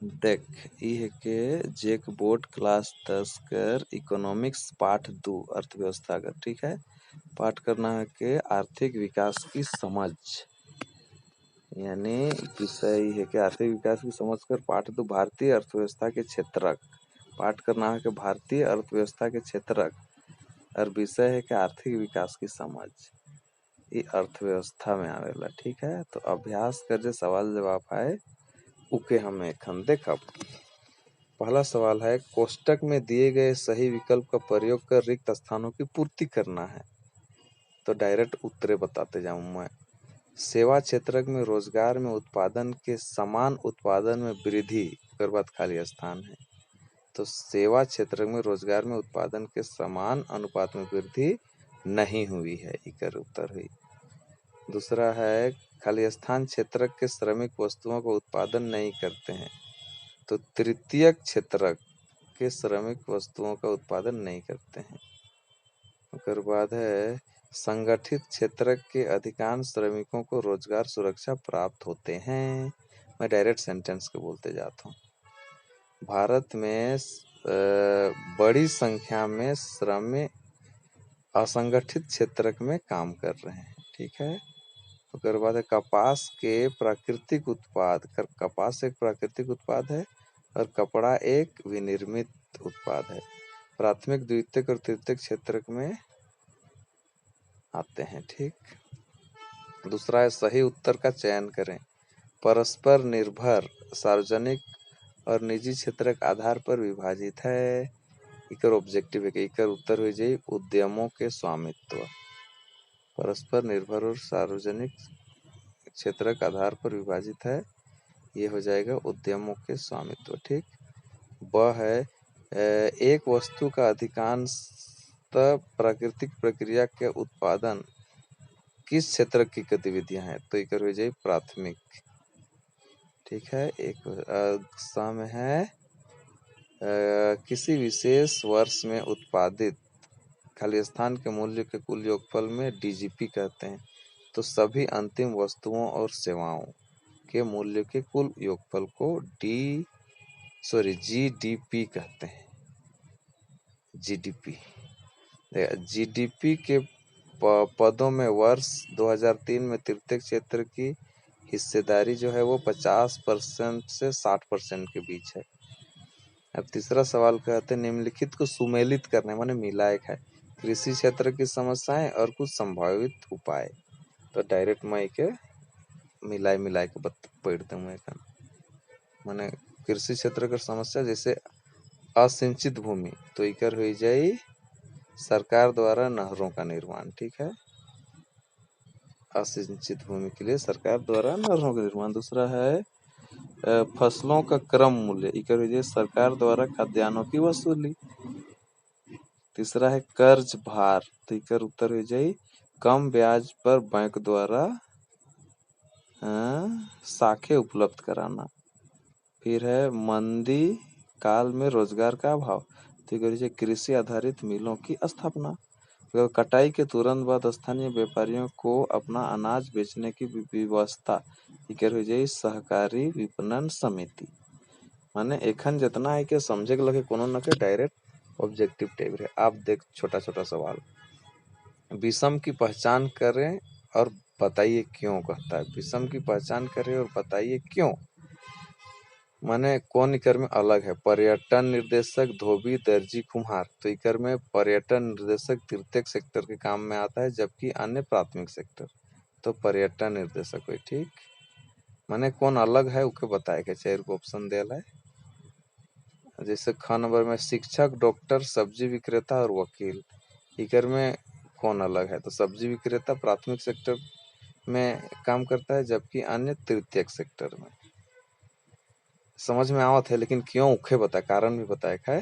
देख ई है के जेक बोर्ड क्लास 10 कर इकोनॉमिक्स पाठ 2 अर्थव्यवस्था का, ठीक है। पाठ करना है के आर्थिक विकास की समझ, यानी विषय है कि आर्थिक विकास की समझ कर पाठ 2 भारतीय अर्थव्यवस्था के क्षेत्रक। पाठ करना है कि भारतीय अर्थव्यवस्था के क्षेत्रक और विषय है कि आर्थिक विकास की समझ। ये अर्थव्यवस्था में आवेला, ठीक है। तो अभ्यास कर जे सवाल जवाब है उके हम एखन देखब। पहला सवाल है कोष्टक में दिए गए सही विकल्प का प्रयोग कर रिक्त स्थानों की पूर्ति करना है। तो डायरेक्ट उत्तरे बताते जाऊं मैं। सेवा क्षेत्र में रोजगार में उत्पादन के समान उत्पादन में वृद्धि कर बाद खाली स्थान है। तो सेवा क्षेत्र में रोजगार में उत्पादन के समान अनुपात में वृद्धि नहीं हुई है, इकर उत्तर हुई। दूसरा है खाली स्थान क्षेत्र के श्रमिक वस्तुओं का उत्पादन नहीं करते हैं। तो तृतीयक क्षेत्र के श्रमिक वस्तुओं का उत्पादन नहीं करते हैं। उसके बाद है संगठित क्षेत्र के अधिकांश श्रमिकों को रोजगार सुरक्षा प्राप्त होते हैं। मैं डायरेक्ट सेंटेंस के बोलते जाता हूँ। भारत में बड़ी संख्या में श्रमिक असंगठित क्षेत्र में काम कर रहे हैं, ठीक है। उसके बाद है कपास के प्राकृतिक उत्पाद, कपास एक प्राकृतिक उत्पाद है और कपड़ा एक विनिर्मित उत्पाद है। प्राथमिक द्वितीयक और तृतीयक क्षेत्र में आते हैं, ठीक। दूसरा है सही उत्तर का चयन करें। परस्पर निर्भर सार्वजनिक और निजी क्षेत्र के आधार पर विभाजित है। इकर ऑब्जेक्टिव है कि इकर उत्तर हो जाए उद्यमों के स्वामित्व। परस्पर निर्भर और सार्वजनिक क्षेत्र के आधार पर विभाजित है, ये हो जाएगा उद्यमों के स्वामित्व, ठीक। वह है एक वस्तु का अधिकांश प्राकृतिक प्रक्रिया के उत्पादन किस क्षेत्र की गतिविधियां हैं। तो इकर हो जाए प्राथमिक, ठीक है। एक सम है किसी विशेष वर्ष में उत्पादित खाली स्थान के मूल्य के कुल योगफल में डीजीपी कहते हैं। तो सभी अंतिम वस्तुओं और सेवाओं के मूल्य के कुल योगफल को जीडीपी कहते हैं। जीडीपी के पदों में वर्ष 2003 में तृतीय क्षेत्र की हिस्सेदारी जो है वो 50% से 60% के बीच है। अब तीसरा सवाल कहते हैं निम्नलिखित को सुमेलित करने माने मिलाएक है कृषि क्षेत्र की समस्याएं और कुछ संभावित उपाय। तो डायरेक्ट मैं के मिलाए के पढ़ दूं मैं माने कृषि क्षेत्र की समस्या जैसे असिंचित भूमि, तो इकर हो जाए सरकार द्वारा नहरों का निर्माण, ठीक है। असिंचित भूमि के लिए सरकार द्वारा नहरों का निर्माण। दूसरा है फसलों का क्रम मूल्य, इकर हो जाए सरकार द्वारा खाद्यान्नों की वसूली। तीसरा है कर्ज भार, तो इकर उत्तर हो जाए कम ब्याज पर बैंक द्वारा साखे उपलब्ध कराना। फिर है मंदी काल में रोजगार का अभाव, तो इकर हो जाए कृषि आधारित मिलों की स्थापना। कटाई के तुरंत बाद स्थानीय व्यापारियों को अपना अनाज बेचने की व्यवस्था, इकर हो जाए सहकारी विपणन समिति। माने एखन जितना है के समझे के लगे कोनो न के डायरेक्ट ऑब्जेक्टिव टाइप है। आप देख छोटा छोटा सवाल, विषम की पहचान करें और बताइए क्यों कहता है। विषम की पहचान करें और बताइए क्यों, माने कौन इकर में अलग है। पर्यटन निर्देशक धोबी दर्जी कुम्हार, तो इकर में पर्यटन निर्देशक तृतीयक सेक्टर के काम में आता है जबकि अन्य प्राथमिक सेक्टर। तो पर्यटन निर्देशक हुई, ठीक। माने कौन अलग है उके बताए के 4 को ऑप्शन दिया है। जैसे ख नंबर में शिक्षक डॉक्टर सब्जी विक्रेता और वकील, इकर में कौन अलग है। तो सब्जी विक्रेता प्राथमिक सेक्टर में काम करता है जबकि अन्य तृतीयक सेक्टर में। समझ में आवत है लेकिन क्यों उखे बता कारण भी बताए है।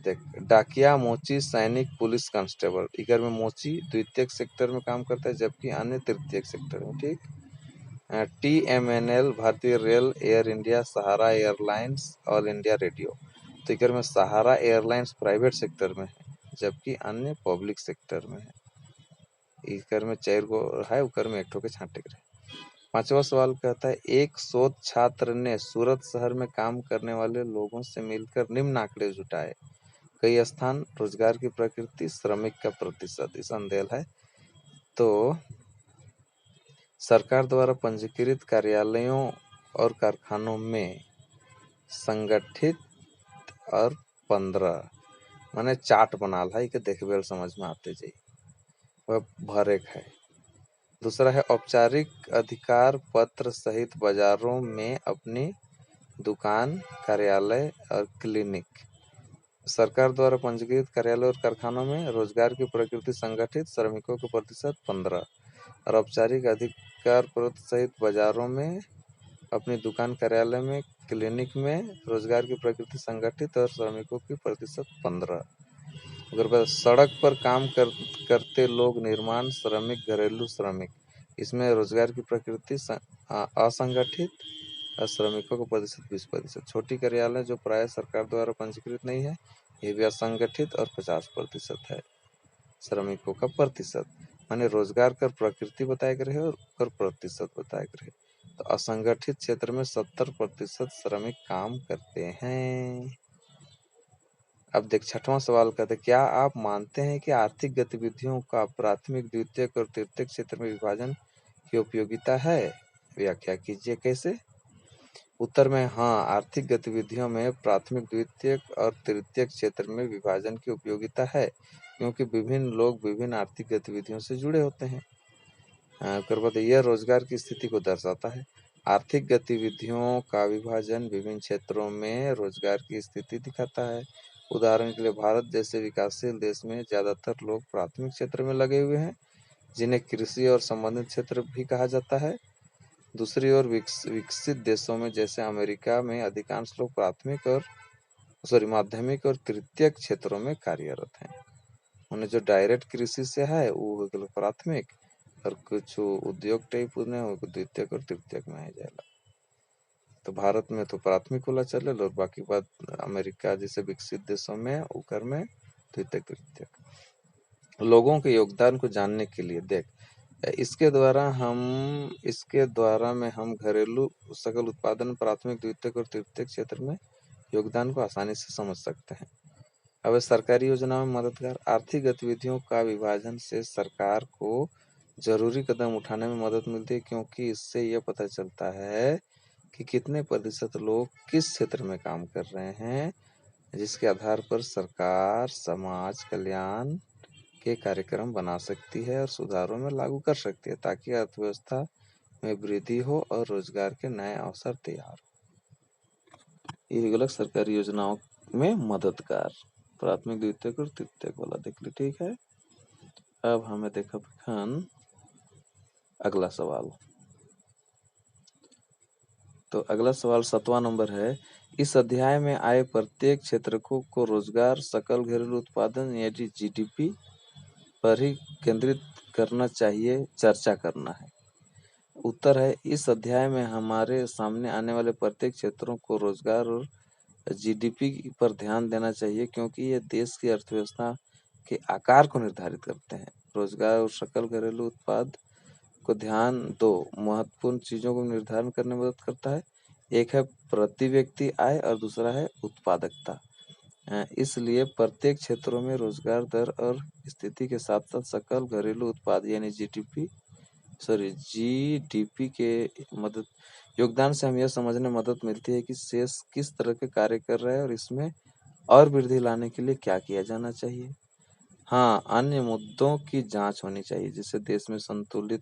देख डाकिया मोची सैनिक पुलिस कांस्टेबल, इकर में मोची द्वितीयक सेक्टर में काम करता है जबकि अन्य तृतीयक सेक्टर में, ठीक। TMNL भारतीय रेल, एयर इंडिया, सहारा एयरलाइंस, ऑल इंडिया रेडियो, तो इकर में सहारा एयरलाइंस प्राइवेट सेक्टर में है जबकि अन्य पब्लिक सेक्टर में है। इकर में 4 गो है, उकर में एक ठो के छांटे के रहे। 5वां सवाल कहता है, एक शोध छात्र ने सूरत शहर में काम करने वाले लोगों से मिलकर निम्न आंकड़े जुटाए। कई स्थान, रोजगार की प्रकृति, श्रमिक का प्रतिशत। इस अंधेल है। तो सरकार द्वारा पंजीकृत कार्यालयों और कारखानों में संगठित और 15 माने चार्ट बनाल है कि देखबेल समझ में आते जाई, वह भरेक है। दूसरा है, औपचारिक अधिकार पत्र सहित बाजारों में अपनी दुकान, कार्यालय और क्लिनिक। सरकार द्वारा पंजीकृत कार्यालय और कारखानों में रोजगार की प्रकृति संगठित, श्रमिकों का प्रतिशत 15 और औपचारिक अधिकार पत्र सहित बाजारों में अपनी दुकान, कार्यालय में, क्लिनिक में रोजगार की प्रकृति संगठित और श्रमिकों की प्रतिशत 15। अगर बात सड़क पर काम करते लोग, निर्माण श्रमिक, घरेलू श्रमिक, इसमें रोजगार की प्रकृति असंगठित और श्रमिकों का प्रतिशत 20%। छोटी कार्यालय जो प्राय सरकार द्वारा पंजीकृत नहीं है, ये भी असंगठित और 50% है। श्रमिकों का प्रतिशत माने रोजगार कर प्रकृति बताए रहे और कर प्रतिशत बताए रहे। तो असंगठित क्षेत्र में 70% श्रमिक काम करते हैं। अब देख 6वां सवाल कहते हैं, क्या आप मानते हैं कि आर्थिक गतिविधियों का प्राथमिक, द्वितीयक और तृतीयक क्षेत्र में विभाजन की उपयोगिता है? व्याख्या कीजिए। कैसे? उत्तर में हाँ, आर्थिक गतिविधियों में प्राथमिक, द्वितीयक और तृतीयक क्षेत्र में विभाजन की उपयोगिता है, क्योंकि विभिन्न लोग विभिन्न आर्थिक गतिविधियों से जुड़े होते हैं। यह रोजगार की स्थिति को दर्शाता है। आर्थिक गतिविधियों का विभाजन विभिन्न क्षेत्रों में रोजगार की स्थिति दिखाता है। उदाहरण के लिए भारत जैसे विकासशील देश में ज्यादातर लोग प्राथमिक क्षेत्र में लगे हुए हैं, जिन्हें कृषि और संबंधित क्षेत्र भी कहा जाता है। दूसरी ओर विकसित देशों में जैसे अमेरिका में अधिकांश लोग माध्यमिक और तृतीयक क्षेत्रों में कार्यरत हैं। उन्हें जो डायरेक्ट कृषि से है वो प्राथमिक, और कुछ उद्योग टाइप वो द्वितीयक और तृतीयक में आ जाएगा। तो भारत में तो प्राथमिक वाला चले, और बाकी बात अमेरिका जैसे विकसित देशों में उकर में द्वितीयक, तृतीयक। लोगों के योगदान को जानने के लिए देख, इसके द्वारा में हम घरेलू सकल उत्पादन, प्राथमिक, द्वितीयक और तृतीयक क्षेत्र में योगदान को आसानी से समझ सकते हैं। अब सरकारी योजनाओं में मददगार, आर्थिक गतिविधियों का विभाजन से सरकार को जरूरी कदम उठाने में मदद मिलती है, क्योंकि इससे यह पता चलता है कि कितने प्रतिशत लोग किस क्षेत्र में काम कर रहे हैं, जिसके आधार पर सरकार समाज कल्याण के कार्यक्रम बना सकती है और सुधारों में लागू कर सकती है, ताकि अर्थव्यवस्था में वृद्धि हो और रोजगार के नए अवसर तैयार हो। ये गलत सरकारी योजनाओं में मददगार, प्राथमिक, द्वितीयक और तृतीयक वाला देख ली। ठीक है, अब हमें देखा खान अगला सवाल। तो अगला सवाल 7वां नंबर है, इस अध्याय में आए प्रत्येक क्षेत्र को रोजगार, सकल घरेलू उत्पादन यानी जीडीपी पर ही केंद्रित करना चाहिए, चर्चा करना है। उत्तर है, इस अध्याय में हमारे सामने आने वाले प्रत्येक क्षेत्रों को रोजगार और जीडीपी पर ध्यान देना चाहिए, क्योंकि ये देश की अर्थव्यवस्था के आकार को निर्धारित करते हैं। रोजगार और सकल घरेलू उत्पाद को ध्यान दो महत्वपूर्ण चीजों को निर्धारण करने में मदद करता है। एक है प्रति व्यक्ति आय और दूसरा है उत्पादकता। इसलिए प्रत्येक क्षेत्रों में रोजगार दर और स्थिति के साथ साथ सकल घरेलू उत्पाद यानी जीडीपी के मदद योगदान से हम यह समझने में मदद मिलती है कि शेष किस तरह के कार्य कर रहे हैं और इसमें और वृद्धि लाने के लिए क्या किया जाना चाहिए। हाँ, अन्य मुद्दों की जांच होनी चाहिए, जिससे देश में संतुलित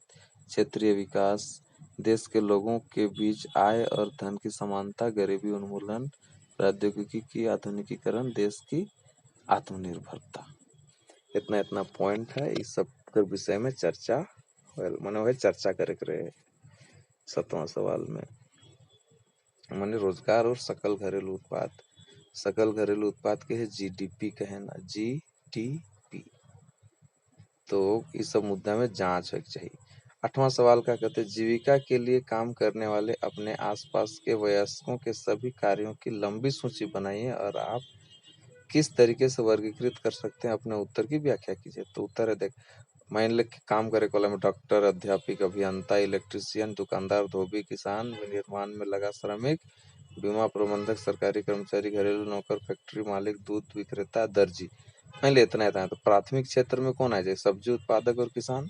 क्षेत्रीय विकास, देश के लोगों के बीच आय और धन की समानता, गरीबी उन्मूलन, प्रौद्योगिकी की आधुनिकीकरण, देश की आत्मनिर्भरता। इतना पॉइंट है, इस सब के विषय में चर्चा माने चर्चा करे रहे 7वां सवाल में। माने रोजगार और सकल घरेलू उत्पाद के है जीडीपी कहे ना, जीडीपी। तो इस सब मुद्दा में जांच होनी चाहिए। 8वां सवाल क्या कहते हैं, जीविका के लिए काम करने वाले अपने आसपास के वयस्कों के सभी कार्यों की लंबी सूची बनाइए और आप किस तरीके से वर्गीकृत कर सकते हैं, अपने उत्तर की व्याख्या कीजिए। तो उत्तर है देख, मान ले कि काम करे कॉलेज में डॉक्टर, अध्यापक, अभियंता, इलेक्ट्रीशियन, दुकानदार, धोबी, किसान, निर्माण में लगा श्रमिक, बीमा प्रबंधक, सरकारी कर्मचारी, घरेलू नौकर, फैक्ट्री मालिक, दूध विक्रेता, दर्जी। मान ले इतना इतना है। तो प्राथमिक क्षेत्र में कौन आ जाए? सब्जी उत्पादक और किसान।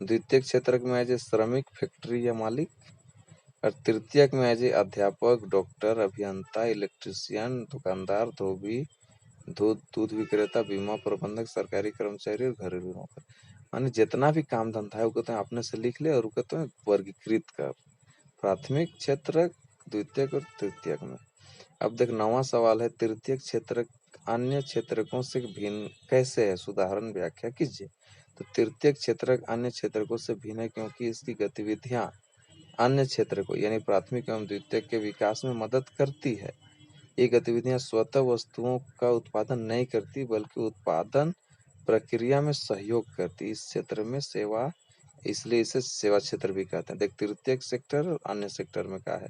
द्वितीय क्षेत्र में आ जाए श्रमिक, फैक्ट्री या मालिक। और तृतीयक में आ जाए अध्यापक, डॉक्टर, अभियंता, इलेक्ट्रीशियन, दुकानदार, धोबी, दूध विक्रेता, बीमा प्रबंधक, सरकारी कर्मचारी और घरेलू नौकर। माने जितना भी काम धंधा है वो कहते हैं अपने से लिख ले और वो कहते हैं वर्गीकृत कर, प्राथमिक क्षेत्र, द्वितीयक और तृतीयक में। अब देख 9वां सवाल है, तृतीयक क्षेत्र अन्य क्षेत्रकों से भिन्न कैसे है? उदाहरण व्याख्या कीजिए। तो तृतीयक क्षेत्र अन्य क्षेत्रकों से भिन्न है क्योंकि इसकी गतिविधियां अन्य क्षेत्र को यानी प्राथमिक एवं द्वितीयक के विकास में मदद करती है। ये गतिविधियां स्वतः वस्तुओं का उत्पादन नहीं करती बल्कि उत्पादन प्रक्रिया में सहयोग करती। इस क्षेत्र में सेवा, इसलिए इसे सेवा क्षेत्र भी कहते हैं। देख तृतीयक सेक्टर और अन्य सेक्टर में क्या है?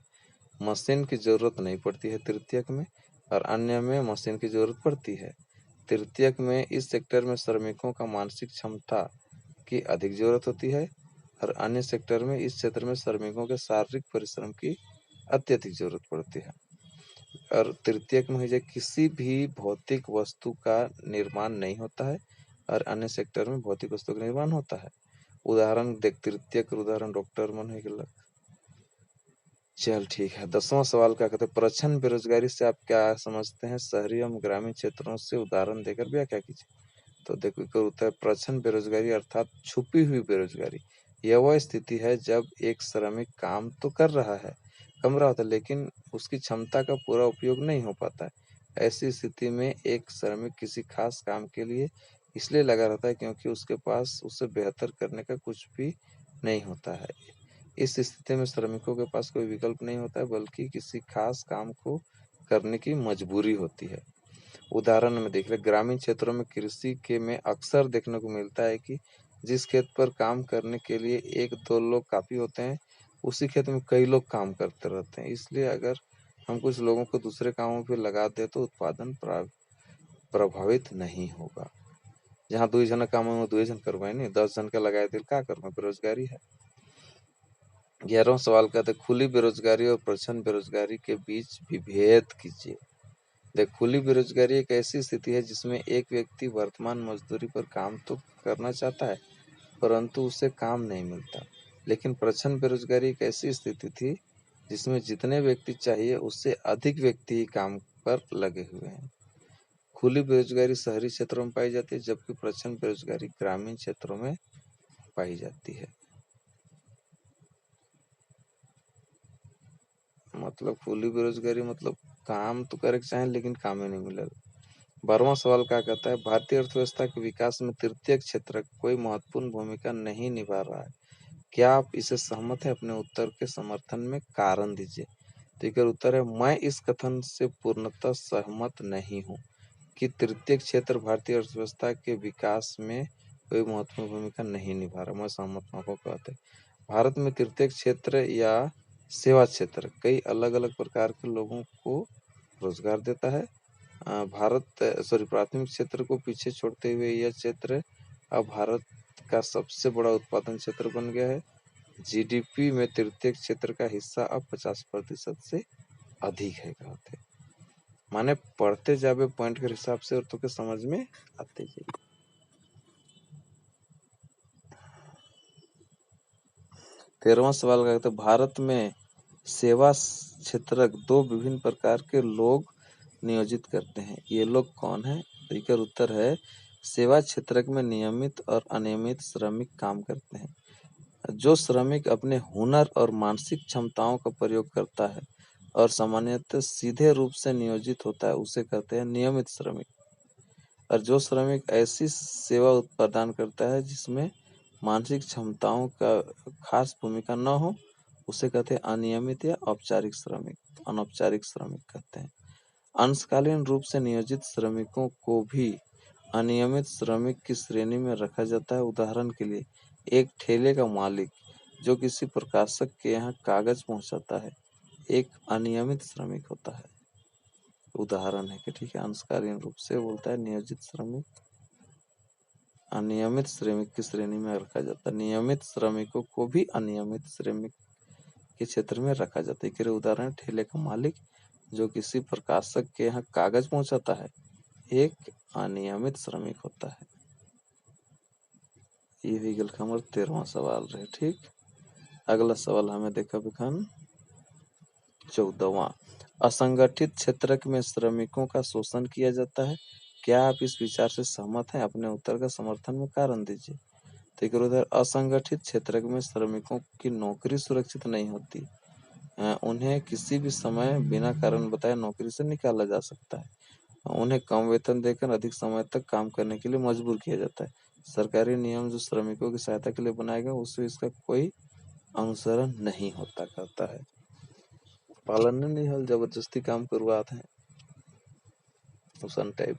मशीन की जरूरत नहीं पड़ती है तृतीयक में, और अन्य में मशीन की जरूरत पड़ती है। तृतीयक में इस सेक्टर में श्रमिकों का मानसिक क्षमता की अधिक जरूरत होती है और अन्य सेक्टर में इस क्षेत्र में श्रमिकों के शारीरिक परिश्रम की अत्यधिक जरूरत पड़ती है। और तृतीयक में है किसी भी भौतिक वस्तु का निर्माण नहीं होता है और अन्य सेक्टर में भौतिक वस्तु का निर्माण होता है। उदाहरण देख, तृतीयक उदाहरण डॉक्टर मन है गलत। चल ठीक है। 10वां सवाल क्या कहते हैं? प्रच्छन्न बेरोजगारी से आप क्या समझते हैं? शहरी एवं ग्रामीण क्षेत्रों से उदाहरण देकर व्याख्या कीजिए। तो देखो इसका उत्तर है प्रच्छन्न बेरोजगारी अर्थात छुपी हुई बेरोजगारी। यह वह स्थिति है जब एक श्रमिक काम तो कर रहा है, कम रहा होता है, लेकिन उसकी क्षमता का पूरा उपयोग नहीं हो पाता है। ऐसी स्थिति में एक श्रमिक किसी खास काम के लिए इसलिए लगा रहता है क्योंकि उसके पास उससे बेहतर करने का कुछ भी नहीं होता है। इस स्थिति में श्रमिकों के पास कोई विकल्प नहीं होता है बल्कि किसी खास काम को करने की मजबूरी होती है। उदाहरण में देख ले, ग्रामीण क्षेत्रों में कृषि के में अक्सर देखने को मिलता है कि जिस खेत पर काम करने के लिए एक दो लोग काफी होते हैं, उसी खेत में कई लोग काम करते रहते हैं। इसलिए अगर हम कुछ लोगों को दूसरे कामों पे लगा दे तो उत्पादन प्रभावित नहीं होगा। जहाँ 2 जना काम में 2 जन करवाए नहीं, 10 जन का लगाए दिल क्या करना? बेरोजगारी है। 11वां सवाल कहते हैं खुली बेरोजगारी और प्रच्छन्न बेरोजगारी के बीच विभेद कीजिए। देख, खुली बेरोजगारी एक ऐसी स्थिति है जिसमें एक व्यक्ति वर्तमान मजदूरी पर काम तो करना चाहता है परंतु उसे काम नहीं मिलता। लेकिन प्रच्छन्न बेरोजगारी एक ऐसी स्थिति थी जिसमें जितने व्यक्ति चाहिए उससे अधिक व्यक्ति ही काम पर लगे हुए हैं। खुली बेरोजगारी शहरी क्षेत्रों में पाई जाती है जबकि प्रच्छन्न बेरोजगारी ग्रामीण क्षेत्रों में पाई जाती है। मतलब खुली बेरोजगारी मतलब काम तो करे चाहे लेकिन काम ही नहीं मिले। 12वां सवाल क्या कहता है? भारतीय अर्थव्यवस्था के विकास में तृतीय क्षेत्र कोई महत्वपूर्ण भूमिका नहीं निभा रहा है। क्या आप इसे सहमत हैं? अपने उत्तर के समर्थन में कारण दीजिए। तो इसका उत्तर है मैं इस कथन से पूर्णतः सहमत नहीं हूँ कि तृतीय क्षेत्र भारतीय अर्थव्यवस्था के विकास में कोई महत्वपूर्ण भूमिका नहीं निभा रहा। मैं सहमत ना हो कहते। भारत में तृतीय क्षेत्र या सेवा क्षेत्र कई अलग अलग प्रकार के लोगों को रोजगार देता है। प्राथमिक क्षेत्र को पीछे छोड़ते हुए यह क्षेत्र अब भारत का सबसे बड़ा उत्पादन क्षेत्र बन गया है। जीडीपी में तृतीय क्षेत्र का हिस्सा अब 50% से अधिक है कहते। माने पढ़ते जावे पॉइंट के हिसाब से और तो के समझ में आते जाए। 13वां सवाल का तो भारत में सेवा क्षेत्र 2 विभिन्न प्रकार के लोग नियोजित करते हैं। ये लोग कौन है? तो इसका उत्तर है सेवा क्षेत्र में नियमित और अनियमित श्रमिक काम करते हैं। जो श्रमिक अपने हुनर और मानसिक क्षमताओं का प्रयोग करता है और सामान्यतः सीधे रूप से नियोजित होता है उसे कहते हैं नियमित श्रमिक। और जो श्रमिक ऐसी सेवा प्रदान करता है जिसमें मानसिक क्षमताओं का खास भूमिका न हो उसे कहते हैं अनियमित या औपचारिक श्रमिक, अनौपचारिक श्रमिक कहते हैं। अंशकालीन रूप से नियोजित श्रमिकों को भी अनियमित श्रमिक की श्रेणी में रखा जाता है। उदाहरण के लिए एक ठेले का मालिक जो किसी प्रकाशक के यहाँ कागज पहुंचाता है एक अनियमित श्रमिक होता है। उदाहरण है कि ठीक है, अंशकालीन रूप से बोलता है नियोजित श्रमिक। अनियमित श्रमिक की श्रेणी में रखा जाता है। नियमित श्रमिकों को भी अनियमित श्रमिक के क्षेत्र में रखा जाता है। के उदाहरण, ठेले का मालिक जो किसी प्रकाशक के यहाँ कागज पहुंचाता है, एक अनियमित श्रमिक होता है। ये भी गल हमारा 13वां सवाल रहे। ठीक, अगला सवाल हमें देखा बिखान 14वां। असंगठित क्षेत्र में श्रमिकों का शोषण किया जाता है। क्या आप इस विचार से सहमत हैं? अपने उत्तर का समर्थन में कारण दीजिए। तो उधर असंगठित क्षेत्र में श्रमिकों की नौकरी सुरक्षित नहीं होती। उन्हें किसी भी समय बिना कारण बताए नौकरी से निकाला जा सकता है। उन्हें कम वेतन देकर अधिक समय तक काम करने के लिए मजबूर किया जाता है। सरकारी नियम जो श्रमिकों की सहायता के लिए बनाए गए उससे इसका कोई अनुसरण नहीं होता करता है। पालन नहीं हल, जबरदस्ती काम करवाते हैं उसन टाइप।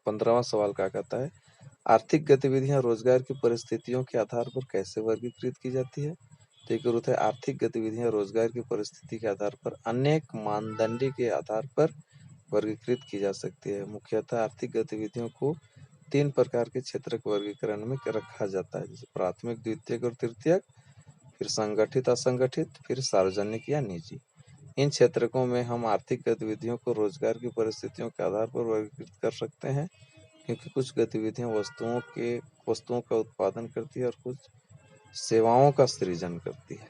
15वां सवाल क्या कहता है? आर्थिक गतिविधियां रोजगार की परिस्थितियों के आधार पर कैसे वर्गीकृत की जाती है? तो एक अर्थ है, आर्थिक गतिविधियां रोजगार की परिस्थिति के आधार पर अनेक मानदंड के आधार पर वर्गीकृत की जा सकती है। मुख्यतः आर्थिक गतिविधियों को 3 प्रकार के क्षेत्र के वर्गीकरण में रखा जाता है, जैसे प्राथमिक, द्वितीयक और तृतीयक, फिर संगठित, असंगठित, फिर सार्वजनिक या निजी। इन क्षेत्रकों में हम आर्थिक गतिविधियों को रोजगार की परिस्थितियों के आधार पर वर्गीकृत कर सकते हैं, क्योंकि कुछ गतिविधियां वस्तुओं का उत्पादन करती है और कुछ सेवाओं का सृजन करती है।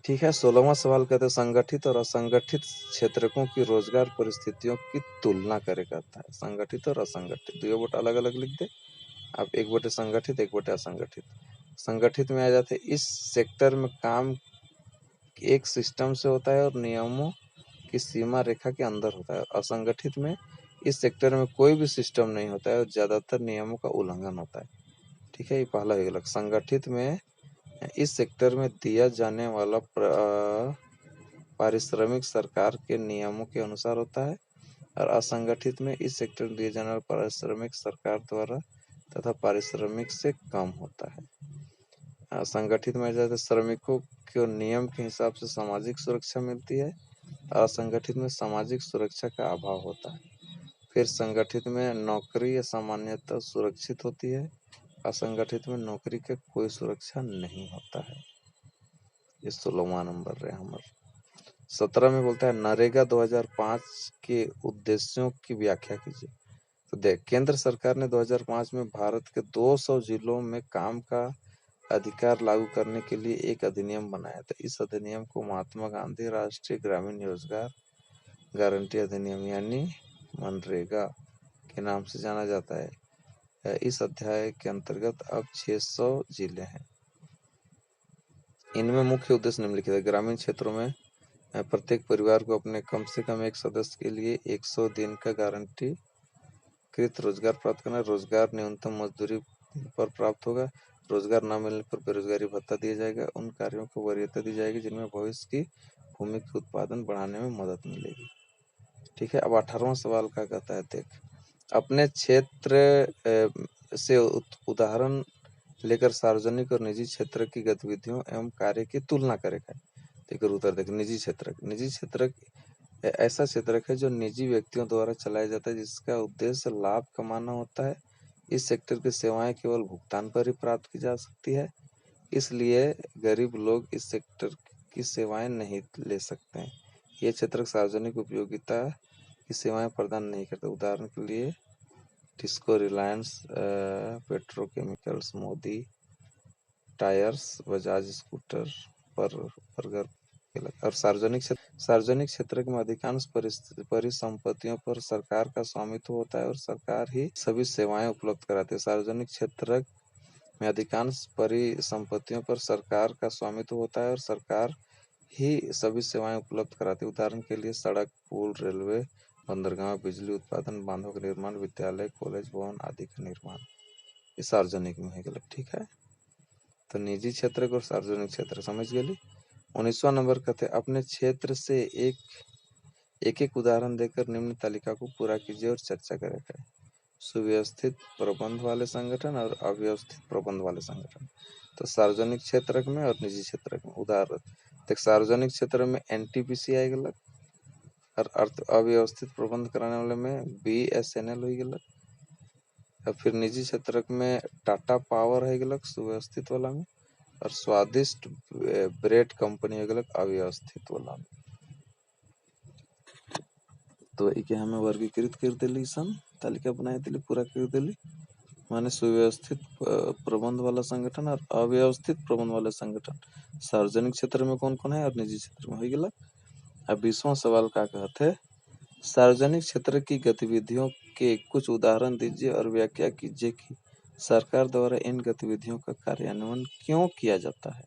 ठीक है, 16वां सवाल कहते हैं संगठित और असंगठित क्षेत्रकों की रोजगार परिस्थितियों की तुलना करे कहता है। संगठित और असंगठित दो बट अलग अलग लिख दे आप, एक बटे संगठित, एक बटे असंगठित। संगठित में आ जाते इस सेक्टर में काम एक सिस्टम से होता है और नियमों की सीमा रेखा के अंदर होता है। असंगठित में इस सेक्टर में कोई भी सिस्टम नहीं होता है और ज्यादातर नियमों का उल्लंघन होता है। ठीक है, ये पहला एक अलग। संगठित में इस सेक्टर में दिया जाने वाला पारिश्रमिक सरकार के नियमों के अनुसार होता है और असंगठित में इस सेक्टर में दिए जाने वाला पारिश्रमिक सरकार द्वारा तथा पारिश्रमिक से कम होता है। संगठित में ज्यादा श्रमिकों को नियम के हिसाब से सामाजिक सुरक्षा मिलती है, असंगठित में सामाजिक सुरक्षा का अभाव होता है। फिर संगठित में नौकरी सामान्यतः सुरक्षित होती है, असंगठित में नौकरी का कोई सुरक्षा नहीं होता है। ये 16वां नंबर रहे हमारे। 17 में बोलता है नरेगा 2005 के उद्देश्यों की व्याख्या कीजिए। तो देख, केंद्र सरकार ने 2005 में भारत के 200 जिलों में काम का अधिकार लागू करने के लिए एक अधिनियम बनाया था। इस अधिनियम को महात्मा गांधी राष्ट्रीय ग्रामीण रोजगार गारंटी अधिनियम यानी मनरेगा के नाम से जाना जाता है। इस अध्याय के अंतर्गत अब 600 जिले हैं। इनमें मुख्य उद्देश्य निम्नलिखित है। ग्रामीण क्षेत्रों में प्रत्येक परिवार को अपने कम से कम एक सदस्य के लिए 100 दिन का गारंटी कृत रोजगार प्राप्त करना। रोजगार न्यूनतम मजदूरी पर प्राप्त होगा। रोजगार न मिलने पर बेरोजगारी भत्ता दिया जाएगा। उन कार्यों को वरीयता दी जाएगी जिनमें भविष्य की भूमि के उत्पादन बढ़ाने में मदद मिलेगी। ठीक है, अब 18वां सवाल क्या कहता है? देख, अपने क्षेत्र से उदाहरण लेकर सार्वजनिक और निजी क्षेत्र की गतिविधियों एवं कार्य की तुलना करेगा। देखो उत्तर देख, निजी क्षेत्र ऐसा क्षेत्र है जो निजी व्यक्तियों द्वारा चलाया जाता है, जिसका उद्देश्य लाभ कमाना होता है। इस सेक्टर की सेवाएं केवल भुगतान पर ही प्राप्त की जा सकती है, इसलिए गरीब लोग इस सेक्टर की सेवाएं नहीं ले सकते हैं। यह क्षेत्र सार्वजनिक उपयोगिता की सेवाएं प्रदान नहीं करता। उदाहरण के लिए TISCO, Reliance petrochemicals, Modi tyres, Bajaj scooter पर बर्गर। और सार्वजनिक क्षेत्र में अधिकांश परिसंपत्तियों पर सरकार का स्वामित्व होता है और सरकार ही सभी सेवाएं उपलब्ध कराती है। सार्वजनिक क्षेत्र में अधिकांश परिसंपत्तियों पर सरकार का स्वामित्व होता है और सरकार ही सभी सेवाएं उपलब्ध कराती है। उदाहरण के लिए सड़क, पुल, रेलवे, बंदरगाह, बिजली उत्पादन, बांधों का निर्माण, विद्यालय, कॉलेज, भवन आदि का निर्माण। ये सार्वजनिक में है गलत। ठीक है, तो निजी क्षेत्र और सार्वजनिक क्षेत्र समझ गए। 19वां नंबर कहते हैं अपने क्षेत्र से एक उदाहरण देकर निम्न तालिका को पूरा कीजिए और चर्चा करें। सुव्यवस्थित प्रबंध वाले संगठन और अव्यवस्थित प्रबंध वाले संगठन। तो सार्वजनिक क्षेत्र में और निजी क्षेत्र में उदाहरण देख, सार्वजनिक क्षेत्र में एनटीपीसी आएगा और अव्यवस्थित प्रबंध कराने वाले में बीएसएनएल हो गया और फिर निजी क्षेत्र में टाटा पावर है गलक सुव्यवस्थित वाला में, और स्वादिष्ट ब्रेड कंपनी है गलक अव्यवस्थित वाला में। तो इके हमें वर्गीकृत कर दिली सन, तालिका बनाए दिली, पूरा कर दिली। माने सुव्यवस्थित प्रबंध वाला संगठन और अव्यवस्थित प्रबंध वाले संगठन सार्वजनिक क्षेत्र में कौन कौन है और निजी क्षेत्र में हो गया। अब 20वां सवाल क्या कहते हैं, सार्वजनिक क्षेत्र की गतिविधियों के कुछ उदाहरण दीजिए और व्याख्या कीजिए कि सरकार द्वारा इन गतिविधियों का कार्यान्वयन क्यों किया जाता है।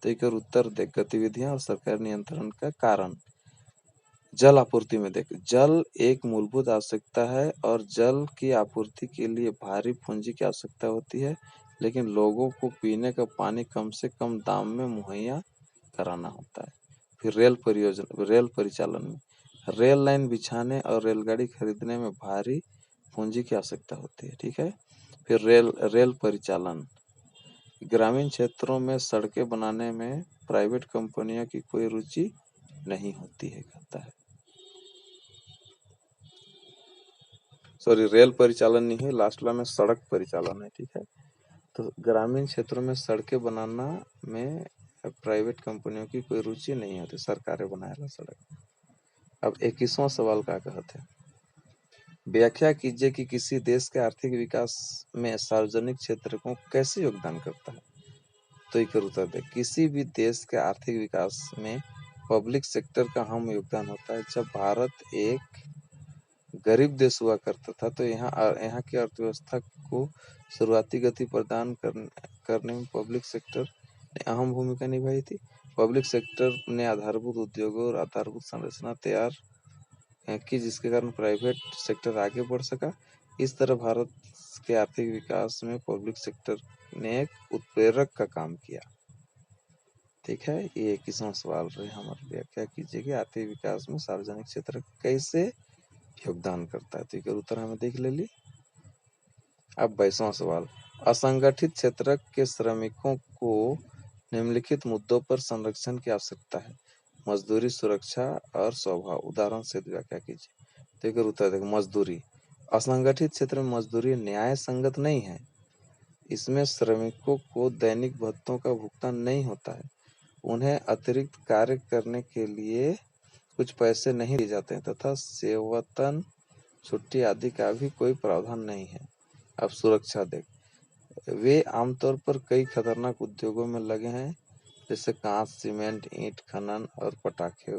तो एक उत्तर देख, गतिविधियां और सरकार नियंत्रण का कारण। जल आपूर्ति में देख, जल एक मूलभूत आवश्यकता है और जल की आपूर्ति के लिए भारी पूंजी की आवश्यकता होती है, लेकिन लोगों को पीने का पानी कम से कम दाम में मुहैया कराना होता है। फिर रेल परिचालन में, रेल लाइन बिछाने और रेलगाड़ी खरीदने में भारी पूंजी की आवश्यकता होती है, ठीक है। फिर रेल परिचालन, ग्रामीण क्षेत्रों में सड़कें बनाने में प्राइवेट कंपनियों की कोई रुचि नहीं होती है, कहता है। सॉरी, रेल परिचालन नहीं है, लास्ट वाला में सड़क परिचालन है, ठीक है। तो ग्रामीण क्षेत्रों में सड़कें बनाना में प्राइवेट कंपनियों की कोई रुचि नहीं होती, सरकारें बनाएगा सड़क। अब 21वां सवाल क्या कहते हैं, व्याख्या कीजिए कि किसी देश के आर्थिक विकास में सार्वजनिक क्षेत्र को कैसे योगदान करता है। तो एक उत्तर दे, किसी भी देश के आर्थिक विकास में पब्लिक सेक्टर का अहम योगदान होता है। जब भारत एक गरीब देश हुआ करता था तो यहाँ की अर्थव्यवस्था को शुरुआती गति प्रदान करने में पब्लिक सेक्टर ने अहम भूमिका निभाई थी। पब्लिक सेक्टर ने आधारभूत उद्योगों और आधारभूत संरचना तैयार की, जिसके कारण प्राइवेट सेक्टर आगे बढ़ सका। इस तरह भारत के आर्थिक विकास में पब्लिक सेक्टर ने एक उत्प्रेरक का काम किया, ठीक है। ये 21वां सवाल रहे हमारे, व्याख्या कीजिए कि आर्थिक विकास में सार्वजनिक क्षेत्र कैसे योगदान करता है। तो एक उत्तर हमें देख ले ली। अब 22वां सवाल, असंगठित क्षेत्र के श्रमिकों को निम्नलिखित मुद्दों पर संरक्षण की आवश्यकता है। मजदूरी, सुरक्षा और स्वभाव, उदाहरण से व्याख्या कीजिए। तो एक उत्तर देखो, मजदूरी, असंगठित क्षेत्र में मजदूरी न्याय संगत नहीं है। इसमें श्रमिकों को दैनिक भत्तों का भुगतान नहीं होता है, उन्हें अतिरिक्त कार्य करने के लिए कुछ पैसे नहीं दिए जाते हैं तथा सेवतन, छुट्टी आदि का भी कोई प्रावधान नहीं है। अब सुरक्षा देख, वे आमतौर पर कई खतरनाक उद्योगों में लगे हैं, जैसे कांच, सीमेंट, ईंट खनन और पटाखे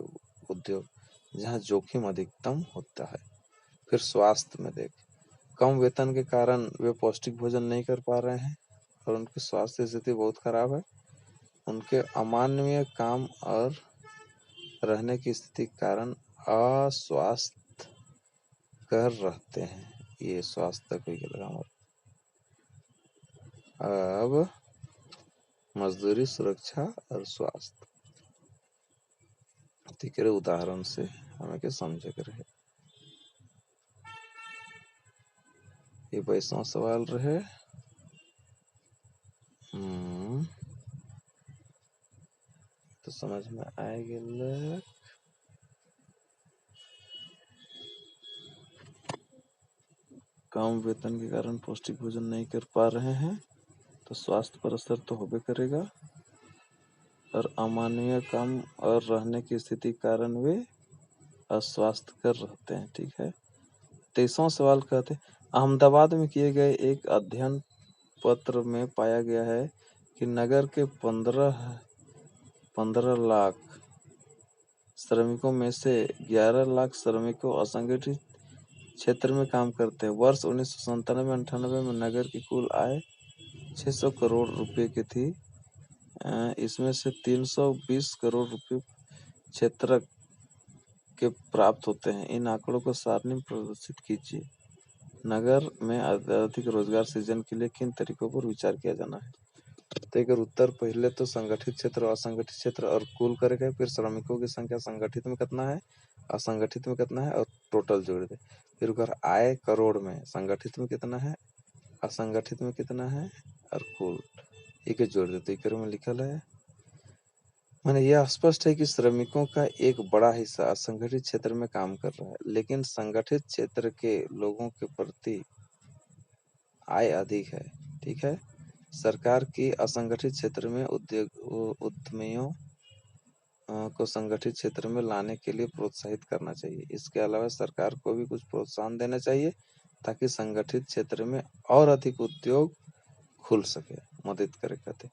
उद्योग, जहां जोखिम अधिकतम होता है। फिर स्वास्थ्य में देख, कम वेतन के कारण वे पौष्टिक भोजन नहीं कर पा रहे हैं और उनकी स्वास्थ्य स्थिति बहुत खराब है। उनके अमानवीय काम और रहने की स्थिति के कारण अस्वस्थ कर रहते हैं। ये स्वास्थ्य कोई लगा। अब मजदूरी, सुरक्षा और स्वास्थ्य, ठीक है, उदाहरण से हमें क्या समझे कर है। ये 22वां सवाल रहे। तो समझ में आएगा। कम वेतन के कारण पौष्टिक भोजन नहीं कर पा रहे हैं तो स्वास्थ्य पर असर तो होबे करेगा, और अमानवीय काम और रहने की स्थिति के कारण वे अस्वस्थ कर रहते हैं, ठीक है। 23वां सवाल कहते हैं, अहमदाबाद में किए गए एक अध्ययन पत्र में पाया गया है कि नगर के 15 लाख श्रमिकों में से 11 लाख श्रमिकों असंगठित क्षेत्र में काम करते हैं। वर्ष 1997-98 में नगर की कुल आय 600 करोड़ रुपए की थी। इसमें से 320 करोड़ रुपए क्षेत्र के प्राप्त होते हैं। इन आंकड़ों को सारणी में प्रदर्शित कीजिए। नगर में अधिक रोजगार सृजन के लिए किन तरीकों पर विचार किया जाना है। तो एक उत्तर, पहले तो संगठित क्षेत्र, असंगठित क्षेत्र और कुल करेगा, फिर श्रमिकों की संख्या संगठित में कितना है, असंगठित में कितना है और टोटल जोड़ दे। फिर अगर आय करोड़ में, संगठित में कितना है, असंगठित में कितना है और कुल, एक जोड़ दे। तो एक में लिखल है, माने यह स्पष्ट है कि श्रमिकों का एक बड़ा हिस्सा असंगठित क्षेत्र में काम कर रहा है, लेकिन संगठित क्षेत्र के लोगों के प्रति आय अधिक है, ठीक है। सरकार की असंगठित क्षेत्र में उद्यमियों को संगठित क्षेत्र में लाने के लिए प्रोत्साहित करना चाहिए। इसके अलावा सरकार को भी कुछ प्रोत्साहन देना चाहिए ताकि संगठित क्षेत्र में और अधिक उद्योग खुल सके, मदद करे कहते।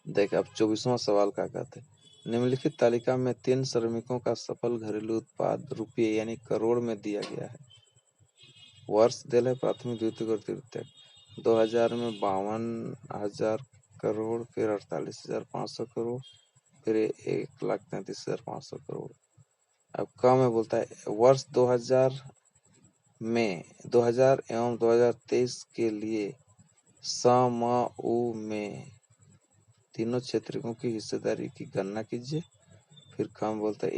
देख अब 24वां सवाल क्या कहते हैं, निम्नलिखित तालिका में 3 श्रमिकों का सफल घरेलू उत्पाद रुपये यानी करोड़ में दिया गया है। वर्ष दिल है प्राथमिक, द्वितीयक और तृतीयक। 2000 में 52,000 करोड़, फिर 48,500 करोड़, फिर 1,33,500 करोड़। अब कम है बोलता है, वर्ष 2000 एवं 2023 के लिए समऊ में तीनों क्षेत्रों की हिस्सेदारी की गणना कीजिए। फिर कम बोलता है,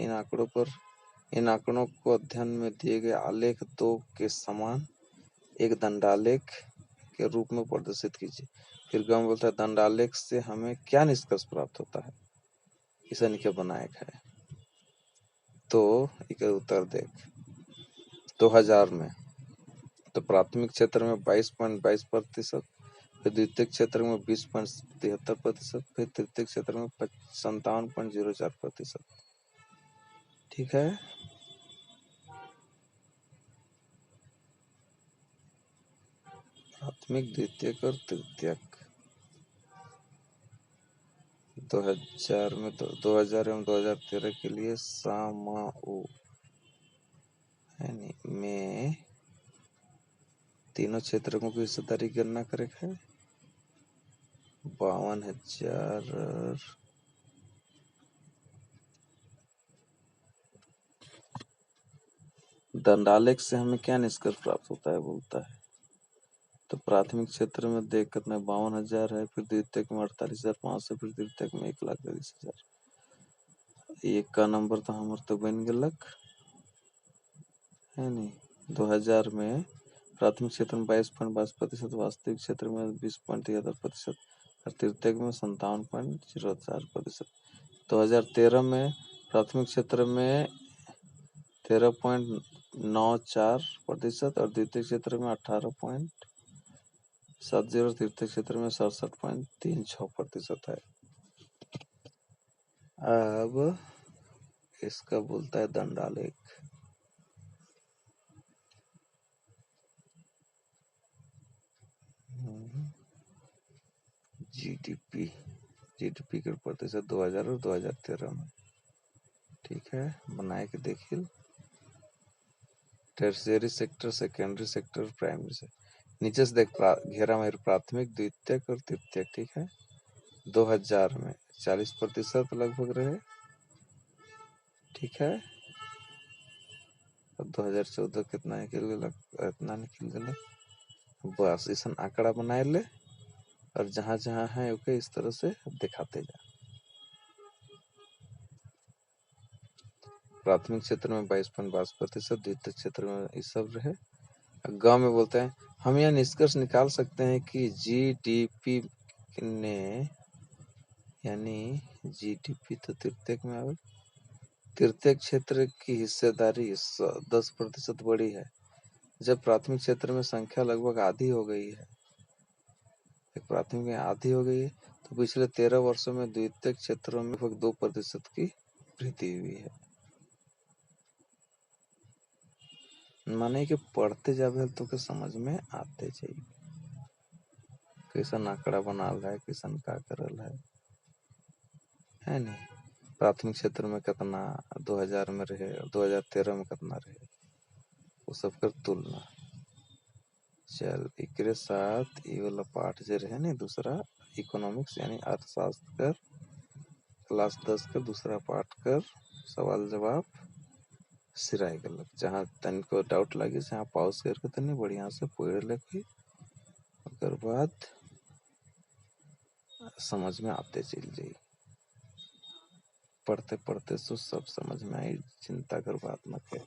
इन आंकड़ों को अध्ययन में दिए गए आलेख 2 के समान एक दंडालेख के रूप में प्रदर्शित कीजिए। फिर गम बोलता है, दंडालेख से हमें क्या निष्कर्ष प्राप्त होता है, इसे निके बनाए है। तो इसका उत्तर देख, 2000 में तो प्राथमिक क्षेत्र में 22.22%, फिर द्वितीय क्षेत्र में 20.73%, फिर तृतीय क्षेत्र में 57.04%। ठीक है। प्राथमिक, द्वितीयक और तृतीयक 2000 में 2000 एवं 2013 के लिए समऊ में तीनों क्षेत्रों की हिस्सेदारी की गणना करे है। 52,000 दंडालेख से हमें क्या निष्कर्ष प्राप्त होता है बोलता है। तो प्राथमिक क्षेत्र में देख कितना 52,000 है, फिर द्वितीयक में 48,500, फिर तृतीयक में 1,30,000। एक का नंबर तो हमारे तो बन गलक है नहीं। 2000 में प्राथमिक क्षेत्र में 22.22%, वास्तविक क्षेत्र में 20.73% और तृतीयक में 57.04%। 2013 में प्राथमिक क्षेत्र में 13.94% और द्वितीय क्षेत्र में 18.70 और तृतीय क्षेत्र में 67.36% है। अब इसका बोलता है दंडालेख। जीडीपी के प्रतिशत 2000 और 2013 में। ठीक है, बनाए के देखिए। Tertiary sector, secondary sector, primary sector. नीचे से देख घेरा में प्राथमिक, द्वितीयक और तृतीयक। ठीक है, 2000 में 40% लगभग रहे। ठीक है, और 2014 कितना निकल गया, इतना निकल गया। बस इस आंकड़ा बनाए ले और जहां जहां है ओके इस तरह से दिखाते जा। प्राथमिक क्षेत्र में 22.22%, द्वितीय क्षेत्र में इस सब रहे। गांव में बोलते हैं, हम यह निष्कर्ष निकाल सकते हैं कि जीडीपी ने यानी जीडीपी तो तृतीयक में आवे, तृतीय क्षेत्र की हिस्सेदारी 10% बढ़ी है। जब प्राथमिक क्षेत्र में संख्या लगभग आधी हो गई है, प्राथमिक में आधी हो गई है, तो पिछले 13 वर्षों में द्वितीय क्षेत्रों में लगभग 2% की वृद्धि हुई है। माने कि पढ़ते जावे तो के समझ में आते चाहिए कैसा आंकड़ा बना रहा है, किसन का करल है नहीं। प्राथमिक क्षेत्र में कितना 2000 में रहे और 2013 में कितना रहे, वो सब कर तुलना। चल एकरे साथ ये वाला पाठ जो रहे ना दूसरा इकोनॉमिक्स यानी अर्थशास्त्र कर क्लास 10 का दूसरा पाठ कर सवाल जवाब सिराय गलक। जहाँ तनिको डाउट लगे जहाँ पॉज करके तनी बढ़िया से पढ़ ले, ओकर बाद समझ में आते चल जाई। पढ़ते पढ़ते तो सब समझ में आई, चिंता कर बात न कर।